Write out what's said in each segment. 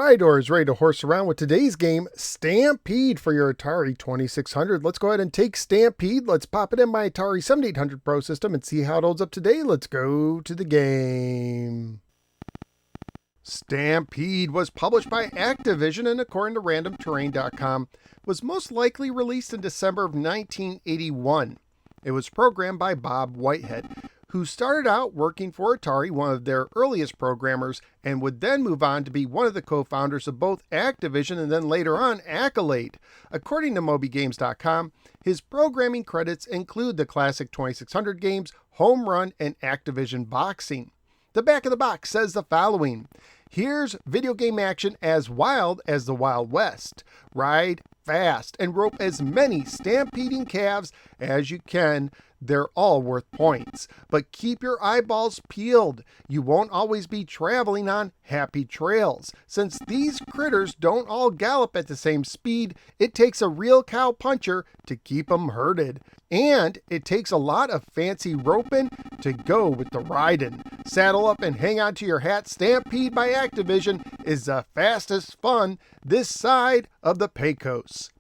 Riders ready to horse around with today's game, Stampede, for your Atari 2600. Let's go ahead and take Stampede. Let's pop it in my Atari 7800 Pro system and see how it holds up today. Let's go to the game. Stampede was published by Activision and, according to randomterrain.com, was most likely released in December of 1981. It was programmed by Bob Whitehead, who started out working for Atari, one of their earliest programmers, and would then move on to be one of the co-founders of both Activision and then later on Accolade. According to MobyGames.com, his programming credits include the classic 2600 games, Home Run, and Activision Boxing. The back of the box says the following: here's video game action as wild as the Wild West. Ride fast and rope as many stampeding calves as you can. They're all worth points, but keep your eyeballs peeled. You won't always be traveling on happy trails. Since these critters don't all gallop at the same speed, it takes a real cow puncher to keep them herded. And it takes a lot of fancy roping to go with the riding. Saddle up and hang on to your hat. Stampede by Activision is the fastest fun this side of the Pecos.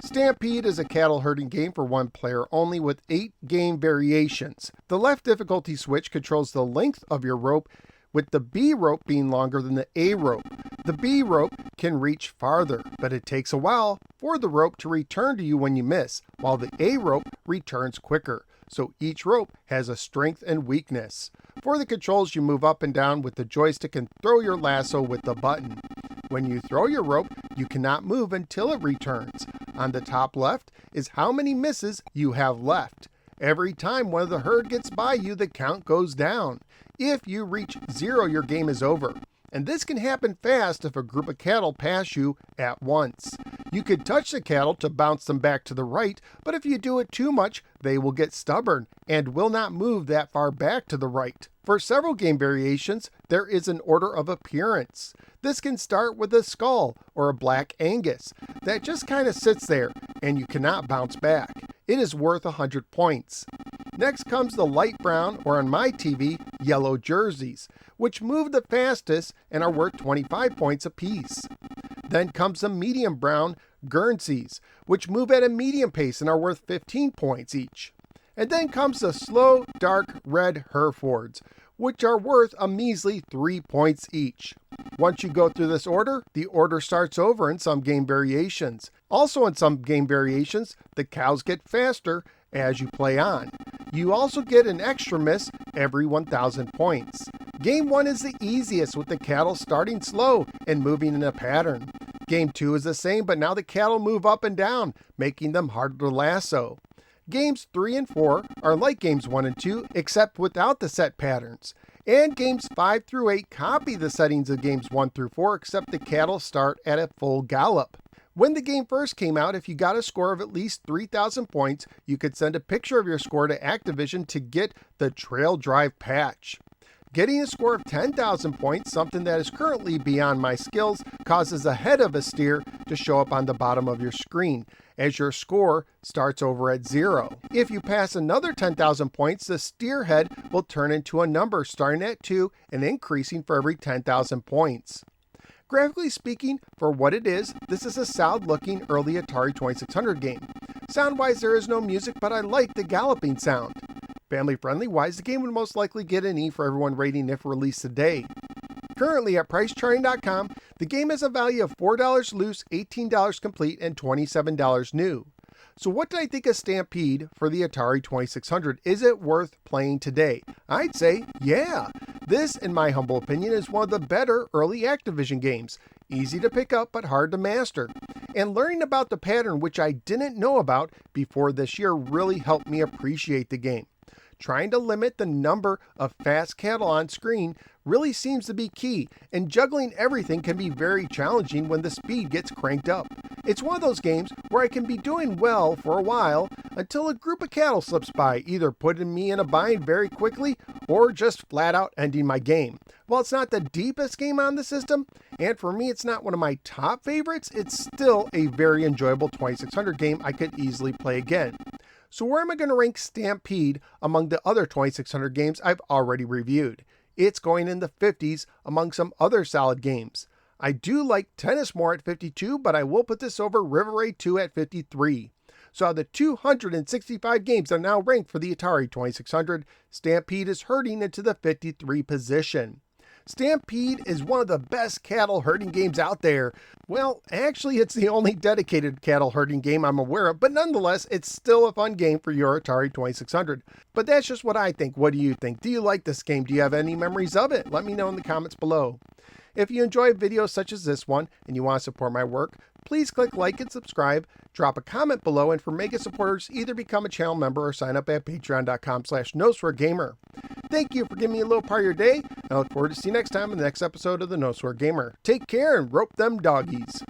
Stampede is a cattle herding game for one player only with 8 game variations. The left difficulty switch controls the length of your rope, with the B rope being longer than the A rope. The B rope can reach farther, but it takes a while for the rope to return to you when you miss, while the A rope returns quicker. So each rope has a strength and weakness. For the controls, you move up and down with the joystick and throw your lasso with the button. When you throw your rope, you cannot move until it returns. On the top left is how many misses you have left. Every time one of the herd gets by you, the count goes down. If you reach 0, your game is over. And this can happen fast if a group of cattle pass you at once. You could touch the cattle to bounce them back to the right, but if you do it too much, they will get stubborn and will not move that far back to the right. For several game variations, there is an order of appearance. This can start with a skull or a black Angus that just kind of sits there and you cannot bounce back. It is worth 100 points. Next comes the light brown, or on my TV, yellow jerseys, which move the fastest and are worth 25 points apiece. Then comes the medium brown Guernseys, which move at a medium pace and are worth 15 points each. And then comes the slow, dark red Herefords, which are worth a measly 3 points each. Once you go through this order, the order starts over in some game variations. Also in some game variations, the cows get faster as you play on. You also get an extra miss every 1,000 points. Game 1 is the easiest, with the cattle starting slow and moving in a pattern. Game 2 is the same, but now the cattle move up and down, making them harder to lasso. Games 3 and 4 are like games 1 and 2, except without the set patterns. And games 5 through 8 copy the settings of games 1 through 4, except the cattle start at a full gallop. When the game first came out, if you got a score of at least 3,000 points, you could send a picture of your score to Activision to get the Trail Drive patch. Getting a score of 10,000 points, something that is currently beyond my skills, causes a head of a steer to show up on the bottom of your screen, as your score starts over at 0. If you pass another 10,000 points, the steer head will turn into a number starting at 2 and increasing for every 10,000 points. Graphically speaking, for what it is, this is a solid-looking early Atari 2600 game. Sound-wise, there is no music, but I like the galloping sound. Family-friendly-wise, the game would most likely get an E for everyone rating if released today. Currently at PriceCharting.com, the game has a value of $4 loose, $18 complete, and $27 new. So what did I think of Stampede for the Atari 2600? Is it worth playing today? I'd say, yeah. This, in my humble opinion, is one of the better early Activision games. Easy to pick up, but hard to master. And learning about the pattern, which I didn't know about before this year, really helped me appreciate the game. Trying to limit the number of fast cattle on screen really seems to be key, and juggling everything can be very challenging when the speed gets cranked up. It's one of those games where I can be doing well for a while until a group of cattle slips by, either putting me in a bind very quickly or just flat out ending my game. While it's not the deepest game on the system, and for me it's not one of my top favorites, it's still a very enjoyable 2600 game I could easily play again. So where am I going to rank Stampede among the other 2600 games I've already reviewed? It's going in the 50s among some other solid games. I do like Tennis more at 52, but I will put this over River Raid 2 at 53. So out of the 265 games that are now ranked for the Atari 2600, Stampede is herding into the 53 position. Stampede is one of the best cattle herding games out there. Well, actually, it's the only dedicated cattle herding game I'm aware of, but nonetheless, it's still a fun game for your Atari 2600. But that's just what I think. What do you think? Do you like this game? Do you have any memories of it? Let me know in the comments below. If you enjoy videos such as this one and you want to support my work, please click like and subscribe, drop a comment below, and for Mega supporters, either become a channel member or sign up at patreon.com/NoSwearGamer. Thank you for giving me a little part of your day, and I look forward to see you next time in the next episode of the No Swear Gamer. Take care and rope them doggies.